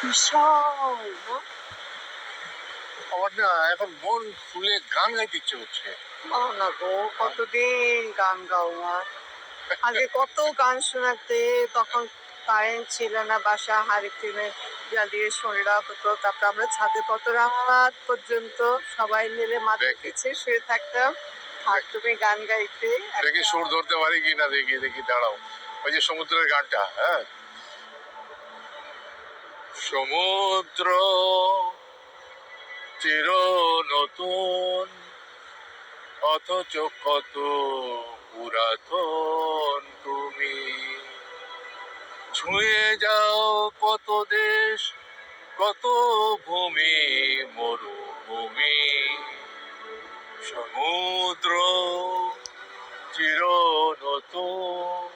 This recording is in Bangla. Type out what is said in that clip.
বিশাল না? আমার না এখন মন খুলে গান গাইতে ইচ্ছে হচ্ছে। বলো না গো, কতদিন গান গাও না। আগে কত গান শোনাতে, তখন কারেন্ট ছিল না, বাসা হারিকেনে জ্বালিয়ে শোনা হতো। তারপর আমরা ছাদে কত রাত পর্যন্ত সবাই মিলে মাথার দেখি পিছে শুয়ে থাকতাম, আর তুমি গান গাইতে। দেখি সুর ধরতে পারি কিনা, দেখি দেখি দাঁড়াও। ওই যে সমুদ্রের গানটা, হ্যাঁ। সমুদ্র চির নতুন, অথচ কত পুরাতন তুমি। ছুঁয়ে যাও কত দেশ, কত ভূমি, মরুভূমি। সমুদ্র চির নতুন,